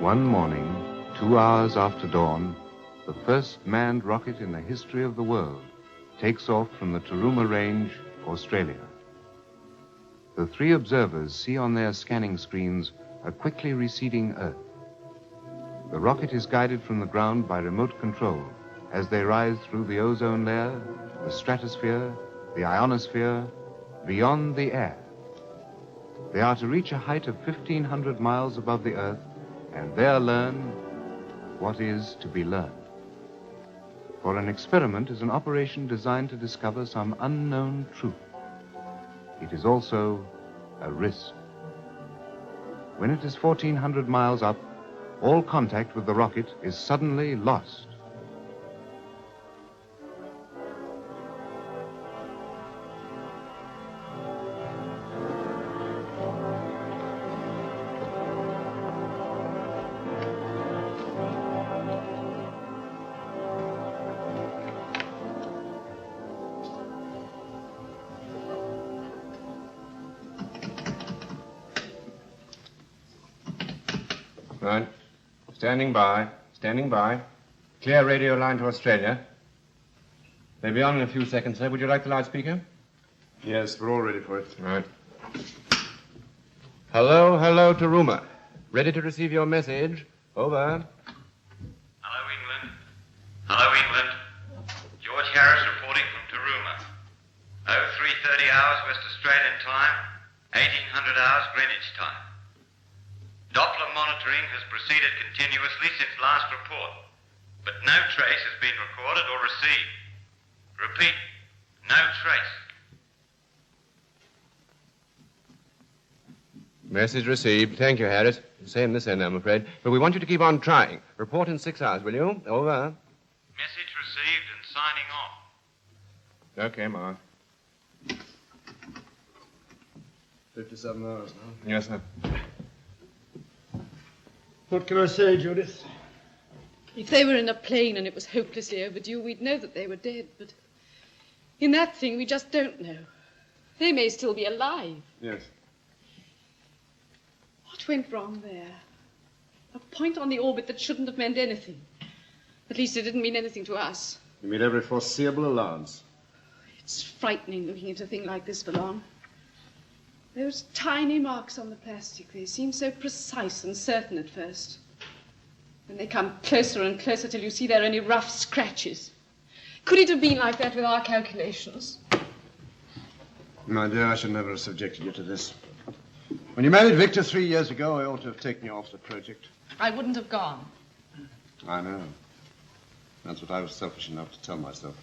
One morning, 2 hours after dawn, the first manned rocket in the history of the world takes off from the Taruma Range, Australia. The three observers see on their scanning screens a quickly receding Earth. The rocket is guided from the ground by remote control as they rise through the ozone layer, the stratosphere, the ionosphere, beyond the air. They are to reach a height of 1,500 miles above the Earth and there learn what is to be learned. For an experiment is an operation designed to discover some unknown truth. It is also a risk. When it is 1,400 miles up, all contact with the rocket is suddenly lost. Right. Standing by. Standing by. Clear radio line to Australia. They'll be on in a few seconds, sir. Would you like the loudspeaker? Yes, we're all ready for it. Right. Hello, hello, Taruma. Ready to receive your message. Over. Hello, England. Hello, England. George Harris reporting from Taruma. 0330 hours West Australian time, 1800 hours Greenwich time. Doppler monitoring has proceeded continuously since last report, but no trace has been recorded or received. Repeat, no trace. Message received. Thank you, Harris. Same this end, I'm afraid. But we want you to keep on trying. Report in 6 hours, will you? Over. Message received and signing off. Okay, Mark. 57 hours now. Yes, sir. What can I say, Judith? If they were in a plane and it was hopelessly overdue, we'd know that they were dead. But in that thing, we just don't know. They may still be alive. Yes. What went wrong there? A point on the orbit that shouldn't have meant anything. At least it didn't mean anything to us. You made every foreseeable allowance. It's frightening looking at a thing like this for long. Those tiny marks on the plastic, they seem so precise and certain at first. Then they come closer and closer till you see they're only rough scratches. Could it have been like that with our calculations? My dear, I should never have subjected you to this. When you married Victor 3 years ago, I ought to have taken you off the project. I wouldn't have gone. I know. That's what I was selfish enough to tell myself.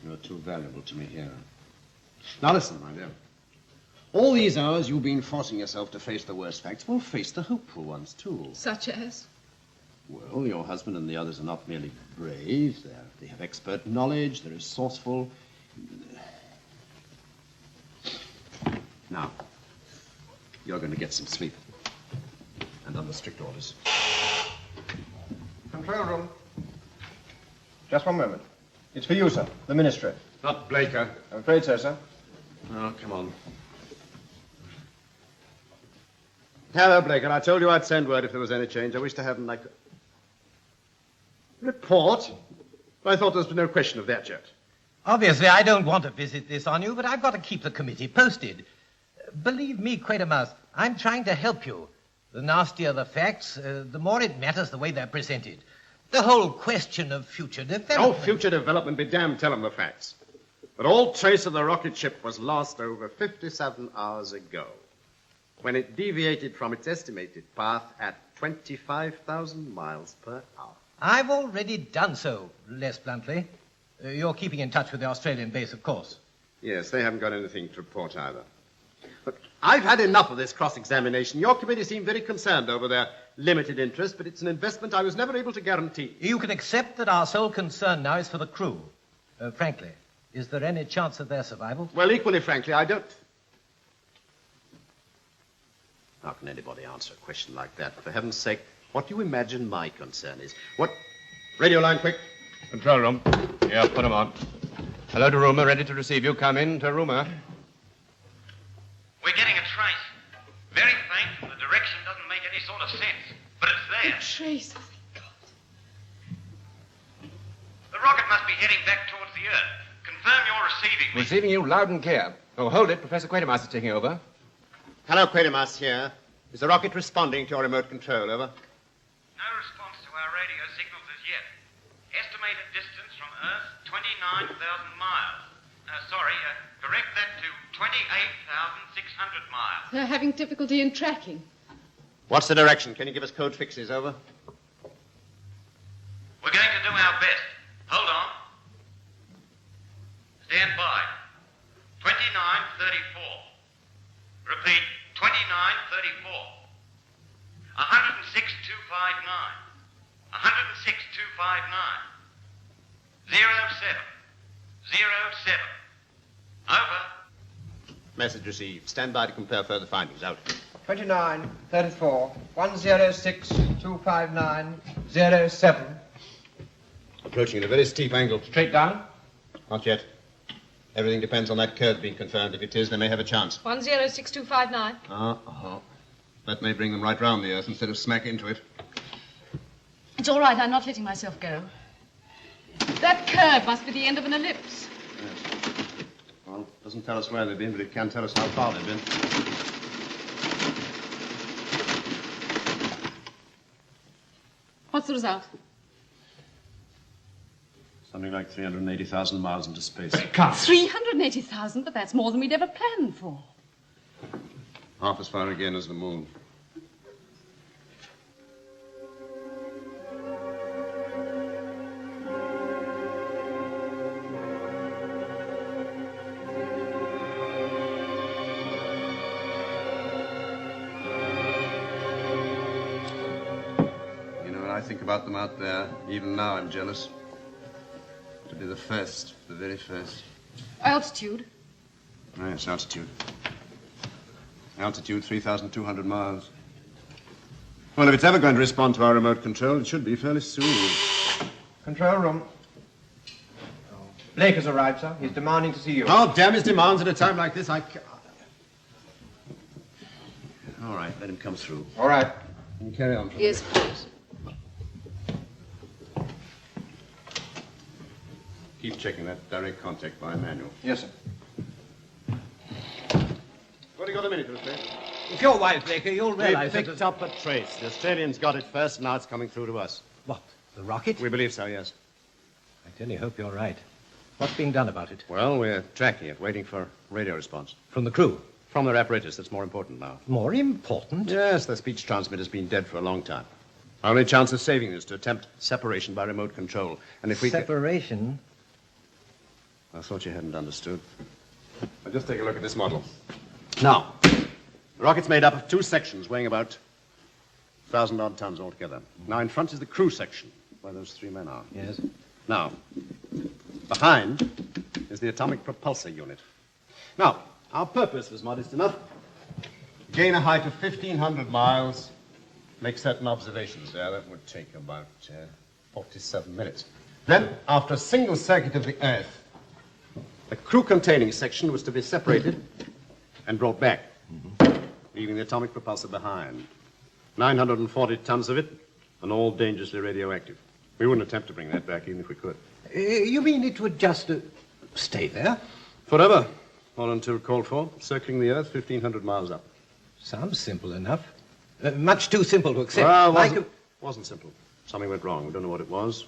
You're too valuable to me here. Now listen, my dear. All these hours you've been forcing yourself to face the worst facts. Well, face the hopeful ones, too. Such as? Well, your husband and the others are not merely brave. They have expert knowledge. They're resourceful. Now, you're going to get some sleep. And under strict orders. Control room. Just one moment. It's for you, sir. The ministry. Not Blaker. I'm afraid so, sir. Oh, come on. Hello, Blaker. I told you I'd send word if there was any change. I wish to heaven I could... Report? I thought there was no question of that yet. Obviously, I don't want to visit this on you, but I've got to keep the committee posted. Believe me, Quatermass, I'm trying to help you. The nastier the facts, the more it matters the way they're presented. The whole question of future development... Oh, future development, be damned, tell them the facts. But all trace of the rocket ship was lost over 57 hours ago, when it deviated from its estimated path at 25,000 miles per hour. I've already done so, less bluntly. You're keeping in touch with the Australian base, of course. Yes, they haven't got anything to report either. But I've had enough of this cross-examination. Your committee seemed very concerned over their limited interest, but it's an investment I was never able to guarantee. You can accept that our sole concern now is for the crew. Frankly, is there any chance of their survival? Well, equally frankly, I don't... How can anybody answer a question like that? For heaven's sake, what do you imagine my concern is? What... Radio line, quick. Control room. Yeah, put them on. Hello, Taruma. Ready to receive you. Come in, Taruma. We're getting a trace. Very faint, and the direction doesn't make any sort of sense. But it's there. A trace, oh, thank God. The rocket must be heading back towards the Earth. Confirm you're receiving me. Receiving you loud and clear. Oh, hold it. Professor Quatermass is taking over. Hello, Quatermass here. Is the rocket responding to your remote control? Over. No response to our radio signals as yet. Estimated distance from Earth, 29,000 miles. Correct that to 28,600 miles. They're having difficulty in tracking. What's the direction? Can you give us code fixes? Over. We're going to do our best. Hold on. Stand by. 2934. Repeat, 2934. 106,259. 106,259. 07. Over. Message received. Stand by to compare further findings. Out. 29, 34, 106, 259, 07. Approaching at a very steep angle. Straight down. Not yet. Everything depends on that curve being confirmed. If it is, they may have a chance. 106259. That may bring them right round the Earth instead of smack into it. It's all right, I'm not letting myself go. That curve must be the end of an ellipse. Yes. Well, it doesn't tell us where they've been, but it can tell us how far they've been. What's the result? Something like 380,000 miles into space. 380,000, but that's more than we'd ever planned for. Half as far again as the moon. You know, when I think about them out there, even now I'm jealous. To be the first, the very first. Altitude? Oh, yes, altitude. Altitude 3,200 miles. Well, if it's ever going to respond to our remote control, it should be fairly soon. Control room. Blake has arrived, sir. He's demanding to see you. Oh, damn his demands at a time like this. All right, let him come through. All right. Can you carry on? Yes, please. Keep checking that direct contact by manual. Yes, sir. What have you got a minute, Lieutenant? If you're wise, Blaker, you'll realize We that... picked up a trace. The Australians got it first, now it's coming through to us. What, the rocket? We believe so, yes. I tell you, hope you're right. What's being done about it? Well, we're tracking it, waiting for radio response. From the crew? From their apparatus, that's more important now. More important? Yes, the speech transmitter's been dead for a long time. Our only chance of saving is to attempt separation by remote control. And if we Separation? I thought you hadn't understood. Now, just take a look at this model. Now, the rocket's made up of two sections weighing about 1,000-odd tons altogether. Now, in front is the crew section, where those three men are. Yes. Now, behind is the atomic propulsor unit. Now, our purpose was modest enough. Gain a height of 1,500 miles, make certain observations there. That would take about 47 minutes. Then, after a single circuit of the Earth, the crew-containing section was to be separated and brought back, leaving the atomic propulsor behind. 940 tons of it, and all dangerously radioactive. We wouldn't attempt to bring that back, even if we could. You mean it would just stay there? Forever, or until called for, circling the Earth 1,500 miles up. Sounds simple enough. Much too simple to accept. Well, Like wasn't simple. Something went wrong. We don't know what it was.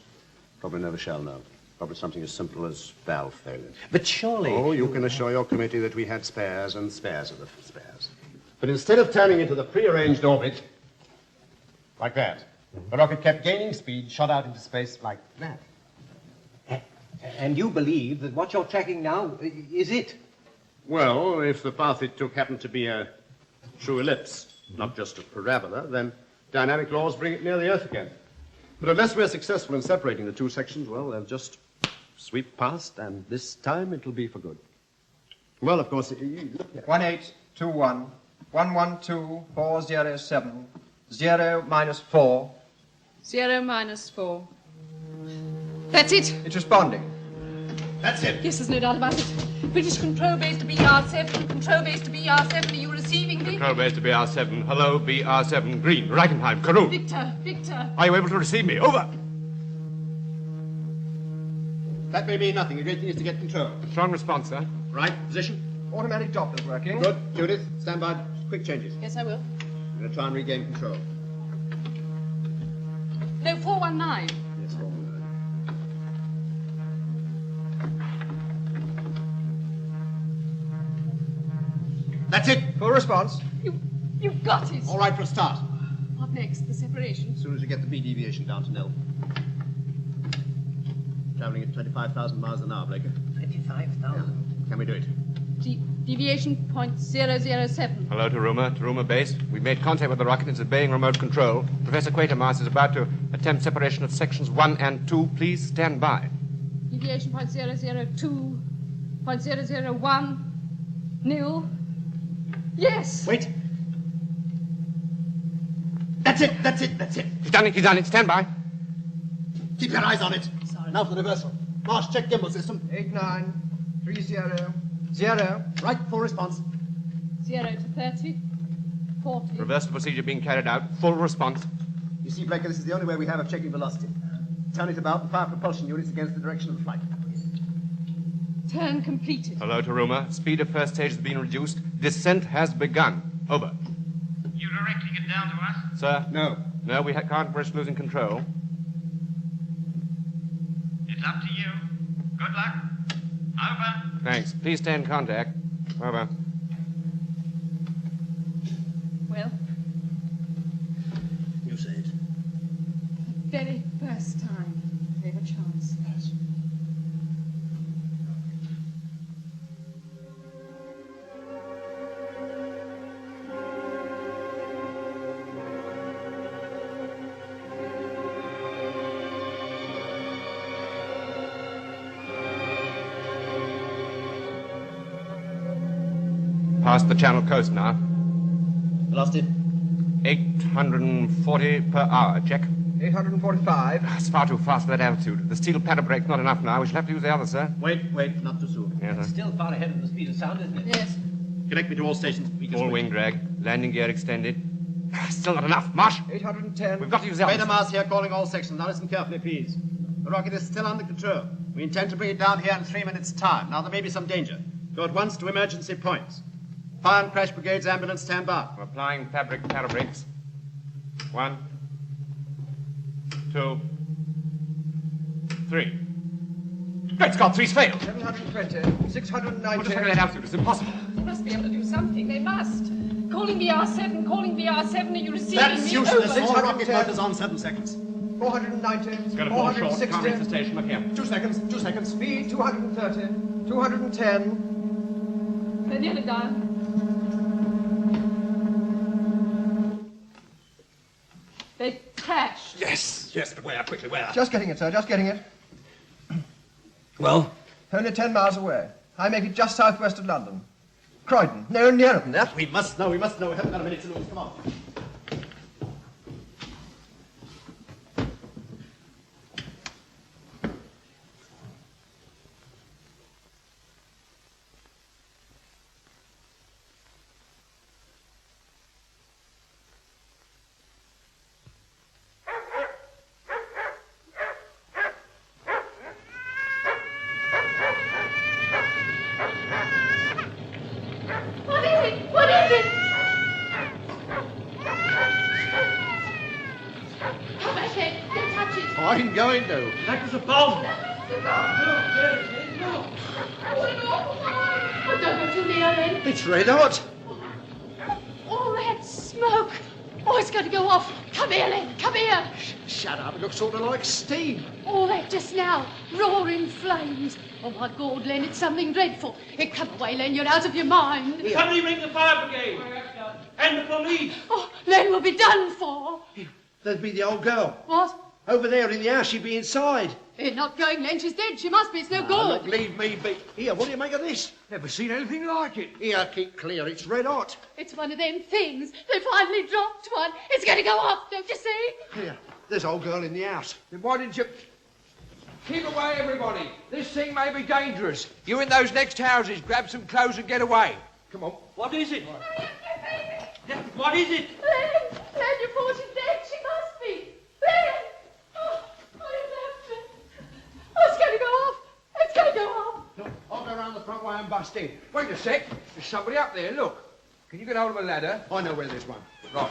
Probably never shall know. Probably something as simple as valve failure. But surely... Oh, you can assure your committee that we had spares and spares of the spares. But instead of turning into the prearranged orbit, like that, the rocket kept gaining speed, shot out into space like that. And you believe that what you're tracking now is it? Well, if the path it took happened to be a true ellipse, not just a parabola, then dynamic laws bring it near the Earth again. But unless we're successful in separating the two sections, well, they'll just sweep past, and this time it'll be for good. Well, of course, 1821, 112407, 0 minus 4. 0 minus 4. That's it. It's responding. that's it. Yes, there's no doubt about it. British control base to BR7. Control base to BR7. Are you receiving me? Control base to BR7. Hello, BR7. Green, Reichenheim, Karun. Victor. Are you able to receive me? Over. That may mean nothing. The great thing is to get control. Strong response, sir. Right, position. Automatic Doppler's working. Good. Judith, stand by. Quick changes. Yes, I will. I'm going to try and regain control. No, 419. Yes, all right. That's it. Full response. You've got it. All right for a start. What next? The separation? As soon as you get the B deviation down to nil. Traveling at 25,000 miles an hour, Blaker. 25,000. Can we do it? Deviation .007. Hello, Taruma base. We've made contact with the rocket. It's obeying remote control. Professor Quatermass is about to attempt separation of sections 1 and 2. Please stand by. Deviation .002. .001. Nil. Yes. Wait. That's it. He's done it. Stand by. Keep your eyes on it. Sorry. Now for the reversal. Marsh, check gimbal system. 8930. 0. Right, full response. 0 to 30. 40. Reversal procedure being carried out. Full response. You see, Blaker, this is the only way we have of checking velocity. Turn it about and fire propulsion units against the direction of the flight. Turn completed. Hello, Taruma. Speed of first stage has been reduced. Descent has begun. Over. You directing it down to us? Sir? No, we can't risk losing control. It's up to you. Good luck. Over. Thanks. Please stay in contact. Over. Well, you say it. the very first time we have a chance. Yes. Past the Channel coast now. Velocity? 840 per hour. Check. 845. It's far too fast for that altitude. The steel paddle brake's not enough now. We shall have to use the other, sir. Wait, not too soon. Yes, sir. Still far ahead of the speed of sound, isn't it? Yes. Connect me to all stations. Full wing drag. Landing gear extended. Still not enough. Marsh! 810. We've got to use the others. Quatermass here calling all sections. Now listen carefully, please. The rocket is still under control. We intend to bring it down here in 3 minutes' time. Now, there may be some danger. Go at once to emergency points. Fire and crash brigades, ambulance, stand by. We're applying fabric paddle brakes. 1, 2, 3. Great Scott, 3's failed. 720. 690. We'll just look at that altitude. It's impossible. They must be able to do something. They must. Calling BR7. Are you receiving That's me? useless. Over. All rocket motors on 7 seconds. 490. It's going to fall short. Can't reach the 460. station. Look here. 2 seconds. Speed 230. 210. They're nearly down. They crashed. Yes, but where? Quickly, where? Just getting it, sir. Just getting it. Well? Only 10 miles away. I make it just southwest of London. Croydon. No, nearer than that. We must know. We haven't got a minute to lose. Come on. What is it? Come back here. Don't touch it. Oh, I didn't go in, though. That was a bomb. Oh, don't go too near then. It's red hot. All that smoke. Oh, it's going to go off. Come here, Len. Come here. Shut up. It looks sort of like steam. All that just now. Roaring flames. Oh, my God, Len, it's something dreadful. Here, come away, Len. You're out of your mind. Somebody ring the fire brigade. And the police. Oh, Len will be done for. There'd be the old girl. What? Over there in the house. She'd be inside. You're not going, Len. She's dead. She must be. It's no Look, good. leave me be. Here, what do you make of this? Never seen anything like it. Here, keep clear. It's red hot. It's one of them things. They finally dropped one. It's going to go off, don't you see? Here, there's old girl in the house. Then why didn't you... Keep away, everybody. This thing may be dangerous. You in those next houses, grab some clothes and get away. Come on. What is it? What is it? Len, you thought she's dead. She must be. Len! Oh, you left me. Oh, it's going to go off. It's going to go off. Look, I'll go round the front way and bust in. Wait a sec. There's somebody up there. Look. Can you get hold of a ladder? I know where there's one. Right.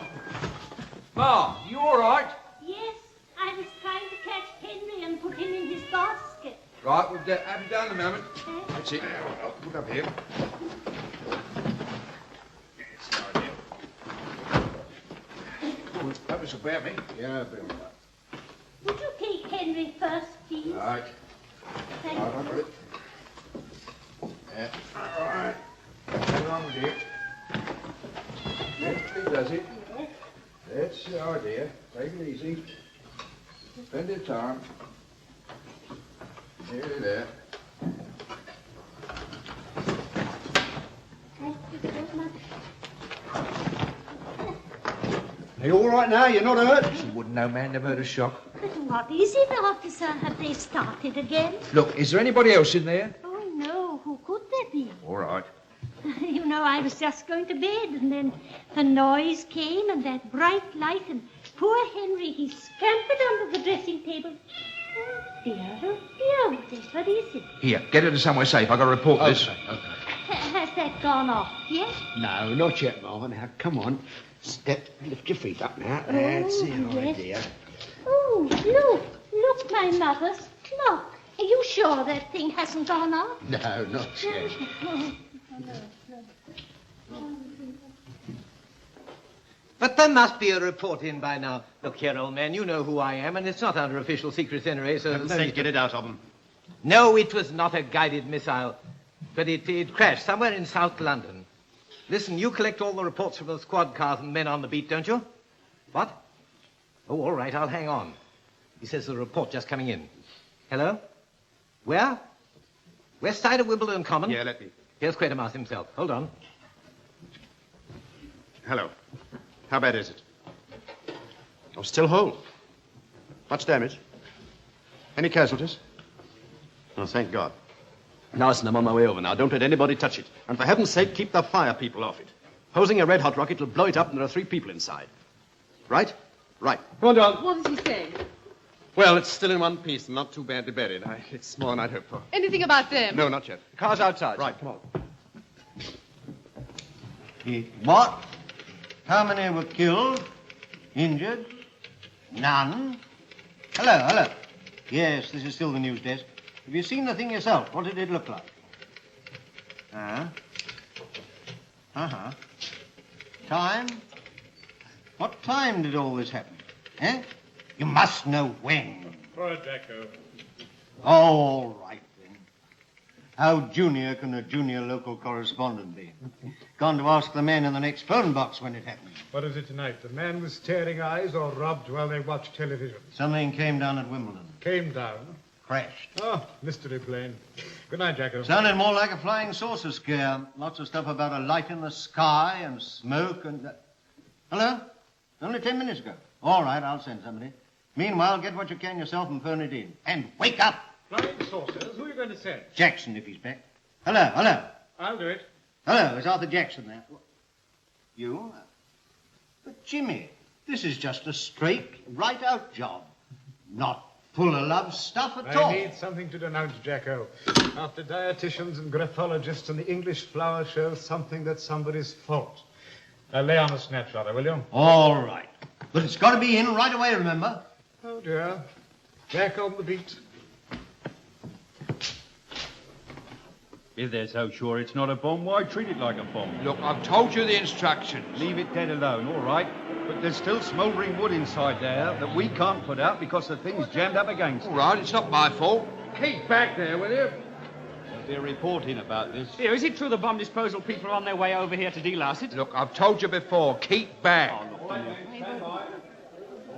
Ma, you all right? Yes, I was trying to catch Henry and put him in his basket. Right, we'll have you down a moment. That's it. I'll put up here. That was about me. Yeah, Bill. Right. Would you take Henry first, please? Right. Thank Right, I've got it. Yeah. All right. Hang on with you. Yes, he does it. Yes. That's the idea. Take it easy. Spend your time. Nearly there. Thank you so much. Are you all right now? You're not hurt? She wouldn't know, man. Never heard a shock. But what is it, officer? Have they started again? Look, is there anybody else in there? Oh, no. Who could there be? All right. You know, I was just going to bed, and then the noise came, and that bright light, and poor Henry, he scampered under the dressing table. Oh, dear, whatever is it? Here, get her to somewhere safe. I've got to report this. Okay. Has that gone off yet? No, not yet, Ma. Now, come on. Lift your feet up now. That's the yes. idea. Oh, look, my mother's clock. Are you sure that thing hasn't gone off? No, not yet. But there must be a report in by now. Look here, old man, you know who I am, and it's not under official secrets anyway, so... Get it out of him. No, it was not a guided missile, but it crashed somewhere in South London. Listen, you collect all the reports from the squad cars and men on the beat, don't you? What? Oh, all right, I'll hang on. He says the report just coming in. Hello? Where? West side of Wimbledon Common? Yeah, let me. Here's Quatermass himself. Hold on. Hello. How bad is it? Oh, still whole. Much damage? Any casualties? Oh, thank God. Now, listen, I'm on my way over now. Don't let anybody touch it. And for heaven's sake, keep the fire people off it. Posing a red-hot rocket will blow it up and there are 3 people inside. Right? Right. Come on, John. What is he saying? Well, it's still in one piece and not too badly buried. It's more than I'd hoped for. Anything about them? No, not yet. The car's outside. Right, come on. What? How many were killed? Injured? None? Hello. Yes, this is still the news desk. Have you seen the thing yourself? What did it look like? Time? What time did all this happen? Eh? You must know when. Poor Jacko. All right, then. How junior can a junior local correspondent be? Gone to ask the men in the next phone box when it happened. What is it tonight? The man with staring eyes or robbed while they watched television? Something came down at Wimbledon. Came down. Crashed. Oh, mystery plane. Good night, Jacko. Sounded more like a flying saucer scare. Lots of stuff about a light in the sky and smoke and... Hello? Only 10 minutes ago. All right, I'll send somebody. Meanwhile, get what you can yourself and phone it in. And wake up! Flying saucers? Who are you going to send? Jackson, if he's back. Hello. I'll do it. Hello, is Arthur Jackson there? You? But, Jimmy, this is just a straight, right-out job. Not full of love stuff at all. I need something to denounce, Jacko. After dietitians and graphologists and the English flower show, something that's somebody's fault. Now, lay on a snapshot, will you? All right. But it's got to be in right away, remember? Oh, dear. Back on the beat. If they're so sure it's not a bomb, why treat it like a bomb? Look, I've told you the instructions. Leave it dead alone, all right? But there's still smouldering wood inside there that we can't put out because the thing's jammed up against it. All right, it's not my fault. Keep back there, will you? There'll be a report in about this. Here, is it true the bomb disposal people are on their way over here to delouse it? Look, I've told you before, keep back.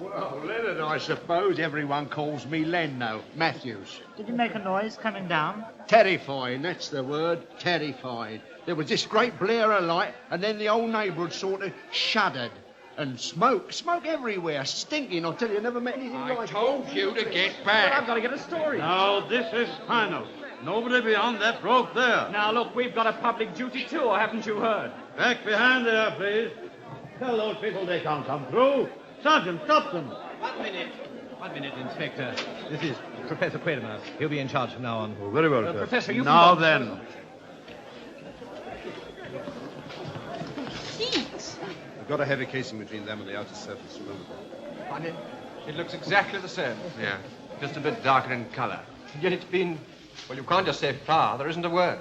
Well, Leonard, I suppose everyone calls me Len now. Matthews. Did you make a noise coming down? Terrifying, that's the word, terrifying. There was this great blare of light, and then the old neighbourhood sort of shuddered. And smoke everywhere. Stinking, I tell you, never met anything like it. I told you to get back. I've got to get a story. Now, this is final. Nobody beyond that rope there. Now, look, we've got a public duty tour, haven't you heard? Back behind there, please. Tell those people they can't come through. Sergeant, stop them. 1 minute. 1 minute, Inspector. This is Professor Quatermass. He'll be in charge from now on. Oh, very well, sir. Professor, you Now can... then. We've got a heavy casing between them and the outer surface. Funny. It looks exactly the same. Yeah. Just a bit darker in colour. Yet it's been... Well, you can't just say far. There isn't a word.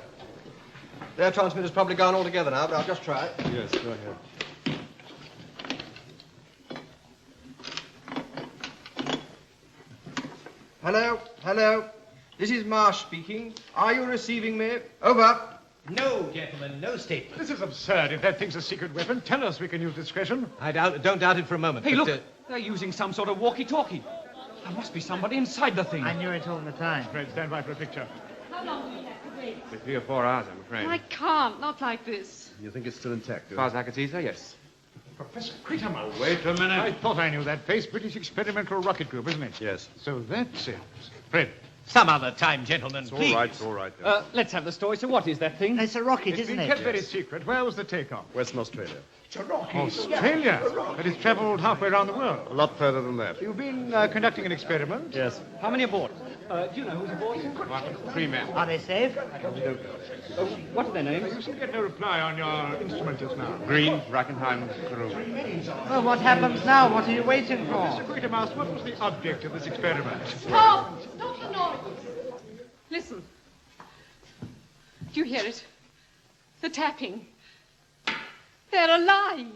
Their transmitter's probably gone altogether now, but I'll just try it. Yes, go ahead. Hello. This is Marsh speaking. Are you receiving me? Over. No, gentlemen, no statement. This is absurd. If that thing's a secret weapon, tell us we can use discretion. I don't doubt it for a moment. Hey, but, look, they're using some sort of walkie-talkie. There must be somebody inside the thing. I knew it all the time. Fred, stand by for a picture. How long do we have to wait? For 3 or 4 hours, I'm afraid. I can't, not like this. You think it's still intact, As far as I can see, sir, yes. Professor Quatermass. Wait a minute. I thought I knew that face. British Experimental Rocket Group, isn't it? Yes. So that's it. Fred. Some other time, gentlemen, It's please. all right. Let's have the story. So what is that thing? It's a rocket, It's isn't been it? kept very secret. Where was the takeoff? Western Australia. Australia. But it's travelled halfway around the world. A lot further than that. You've been conducting an experiment? Yes. How many aboard? Do you know who's aboard? 3 men. Are they safe? What are their names? You seem to get no reply on your instrument just now. Green, Brackenheim, Carew. Well, what happens now? What are you waiting for? Mr. Quatermass, what was the object of this experiment? Stop! Don't you know? Listen. Do you hear it? The tapping. They're alive.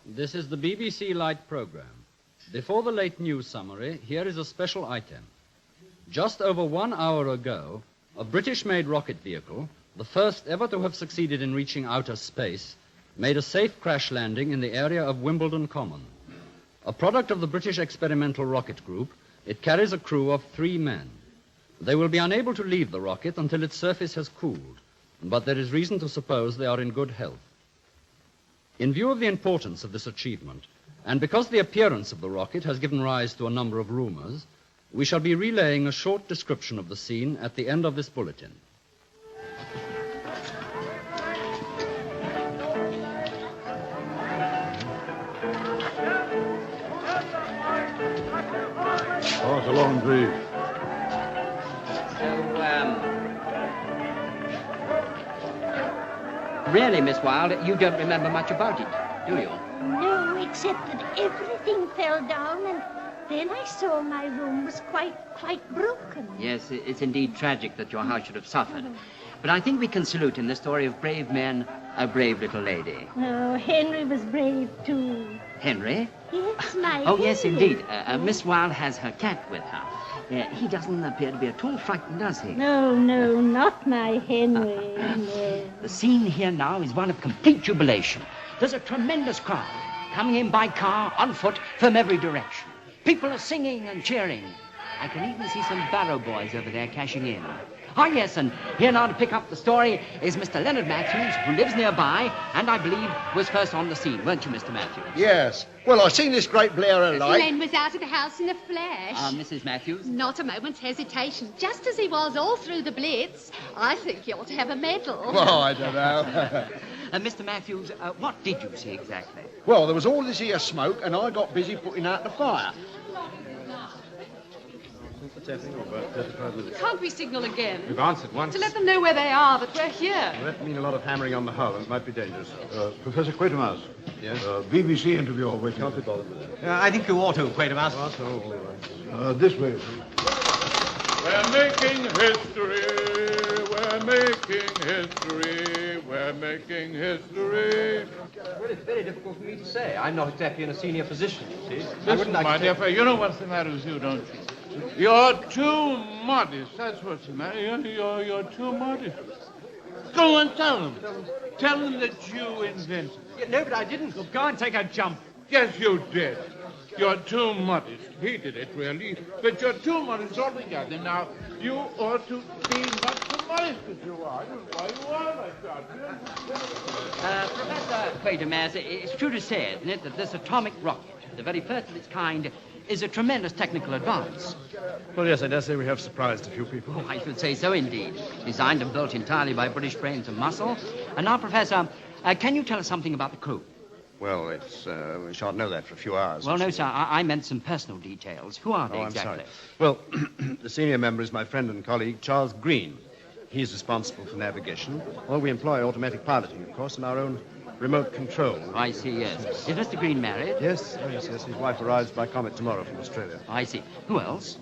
This is the BBC Light programme. Before the late news summary, here is a special item. Just over 1 hour ago, a British-made rocket vehicle, the first ever to have succeeded in reaching outer space, made a safe crash landing in the area of Wimbledon Common. A product of the British Experimental Rocket Group, it carries a crew of 3 men. They will be unable to leave the rocket until its surface has cooled, but there is reason to suppose they are in good health. In view of the importance of this achievement, and because the appearance of the rocket has given rise to a number of rumors, we shall be relaying a short description of the scene at the end of this bulletin. Oh, it's a long brief. Really, Miss Wilde, you don't remember much about it, do you? No, except that everything fell down, and then I saw my room was quite broken. Yes, it's indeed tragic that your house should have suffered. But I think we can salute in the story of brave men a brave little lady. Oh, Henry was brave, too. Henry? Yes, my Oh, yes, Henry. indeed. Miss Wilde has her cat with her. He doesn't appear to be at all frightened, does he? No, not my Henry. No. The scene here now is one of complete jubilation. There's a tremendous crowd coming in by car, on foot, from every direction. People are singing and cheering. I can even see some barrow boys over there cashing in. Ah, yes, and here now to pick up the story is Mr. Leonard Matthews, who lives nearby, and I believe was first on the scene, weren't you, Mr. Matthews? Yes. Well, I seen this great blare of The light. man was out of the house in a flash. Mrs. Matthews? Not a moment's hesitation. Just as he was all through the blitz. I think he ought to have a medal. Oh, I don't know. Mr. Matthews, what did you see exactly? Well, there was all this here smoke, and I got busy putting out the fire. What's happening? Oh, about 35 minutes. Can't we signal again? We've answered once. To let them know where they are, that we're here. Well, that mean a lot of hammering on the hull, and it might be dangerous. Professor Quatermass. Yes? BBC interview waiting. Can't be bothered with that. I think you ought to, Quatermass. All right. This way. We're making history. We're making history. We're making history. Well, it's very difficult for me to say. I'm not exactly in a senior position, you see. Listen, my dear fellow, you know what's the matter with you, don't you? You're too modest. That's what's the matter. You're too modest. Go and tell them. Tell them that you invented it. No, but I didn't. Go and take a jump. Yes, you did. You're too modest. He did it, really. But you're too modest altogether. Now, you ought to be much modest as you are. I don't know why you are like that. Professor Quatermass, it's true to say, isn't it, that this atomic rocket, the very first of its kind, is a tremendous technical advance. Well, yes, I dare say we have surprised a few people. Oh, I should say so indeed. Designed and built entirely by British brains and muscle. And now, Professor, can you tell us something about the crew? Well, we shan't know that for a few hours. Well, no, sir. I meant some personal details. Who are they I'm exactly? sorry. Well, the senior member is my friend and colleague, Charles Green. He's responsible for navigation. Well, we employ automatic piloting, of course, and our own remote control. I see, yes. Is Mr. Green married? Yes, oh, yes. His wife arrives by comet tomorrow from Australia. I see. Who else?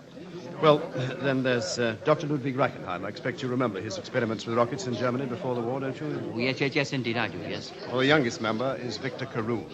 Well, then there's Dr. Ludwig Reichenheim. I expect you remember his experiments with rockets in Germany before the war, don't you? Oh, yes, indeed I do, yes. Well, the youngest member is Victor Caroon.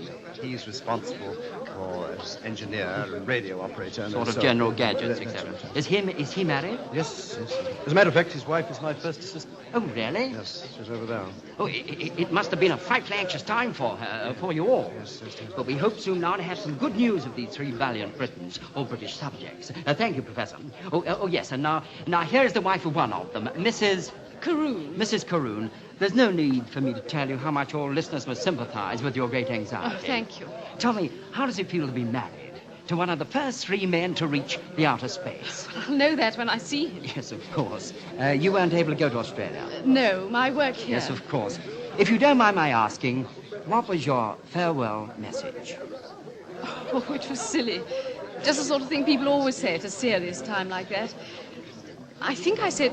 He's responsible for as engineer and radio operator. Sort of general gadgets, etc. Is he married? Yes. As a matter of fact, his wife is my first assistant. Oh, really? Yes, she's over there. Oh, it must have been a frightfully anxious time for her, for you all. Yes. But we hope soon now to have some good news of these three valiant Britons, or British subjects. Thank you, Professor. Oh, yes, and now here's the wife of one of them, Mrs. Caroon. Mrs. Caroon. There's no need for me to tell you how much all listeners must sympathize with your great anxiety. Oh, thank you. Tell me, how does it feel to be married to one of the first three men to reach the outer space? I'll know that when I see him. Yes, of course. You weren't able to go to Australia? No, my work here. Yes, of course. If you don't mind my asking, what was your farewell message? Oh, it was silly. Just the sort of thing people always say at a serious time like that. I think I said,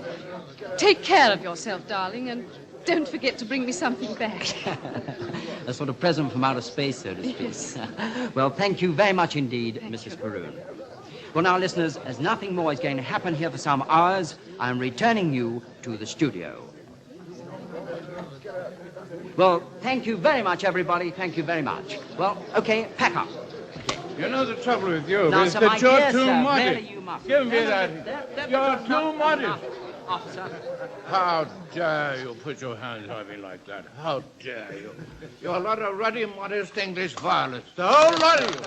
take care of yourself, darling, and don't forget to bring me something back. A sort of present from outer space, so to speak. Yes. Well, thank you very much indeed, Mrs. Caroon. Well, now, listeners, as nothing more is going to happen here for some hours, I'm returning you to the studio. Well, thank you very much, everybody. Thank you very much. Well, okay, pack up. You know the trouble with you Now, is sir, that my you're dear too sir, modest. really you must. Give me No, that. You're too modest. Officer. How dare you put your hands on me like that? How dare you? You're a lot of ruddy, modest English varlets. The whole lot of you.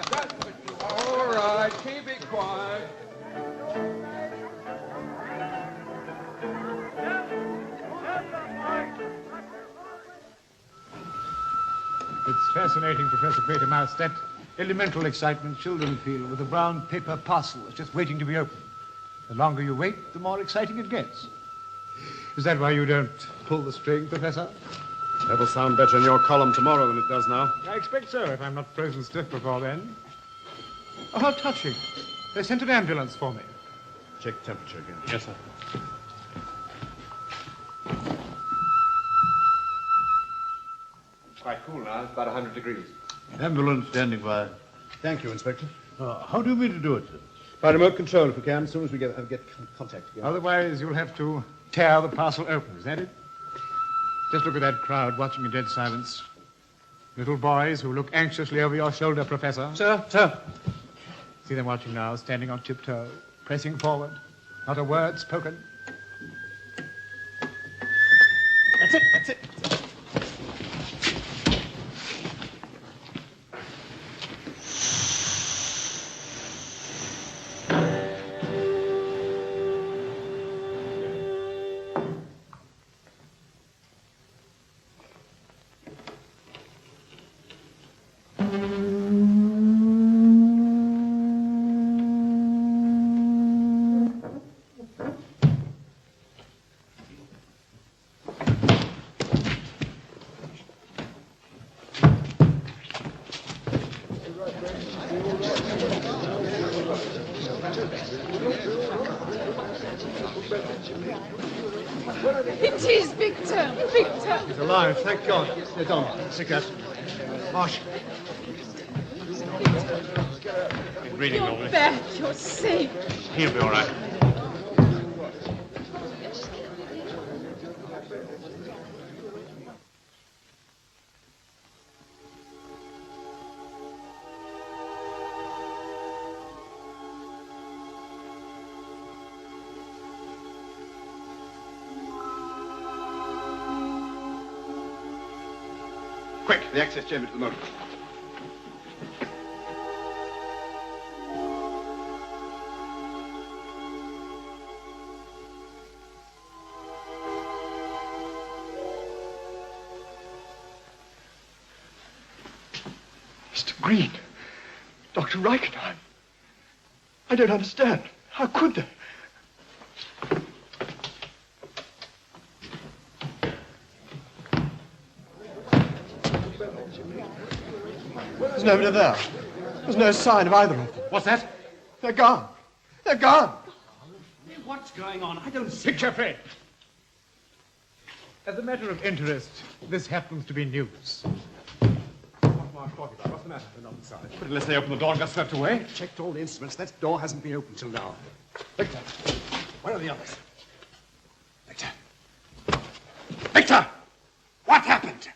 All right, keep it quiet. It's fascinating, Professor Quatermass, that elemental excitement children feel with a brown paper parcel that's just waiting to be opened. The longer you wait, the more exciting it gets. Is that why you don't pull the string, Professor? That'll sound better in your column tomorrow than it does now. I expect so, if I'm not frozen stiff before then. Oh, how touching. They sent an ambulance for me. Check temperature again. Yes, sir. Quite cool now. It's about 100 degrees. Ambulance standing by. Thank you, Inspector. How do you mean to do it, sir? By remote control, if we can, as soon as we get contact again. Otherwise, you'll have to tear the parcel open, is that it? Just look at that crowd watching in dead silence. Little boys who look anxiously over your shoulder, Professor. Sir. See them watching now, standing on tiptoe, pressing forward. Not a word spoken. That's it. It is Victor. He's alive, thank God. They're done. Sick as. Marsh. He's breathing You're normally. back. You're safe. He'll be all right. Quick, the access chamber to the motor. Mr. Green, Dr. Reichenheim. I don't understand. How could they? There's nobody there. There's no sign of either of them. What's that? They're gone. They're gone. What's going on? I don't see. Picture, Fred. As a matter of interest, this happens to be news. What's the matter? They're not inside. But unless they opened the door and got swept away. Checked all the instruments. That door hasn't been opened till now. Victor, where are the others? Victor! Victor! What happened?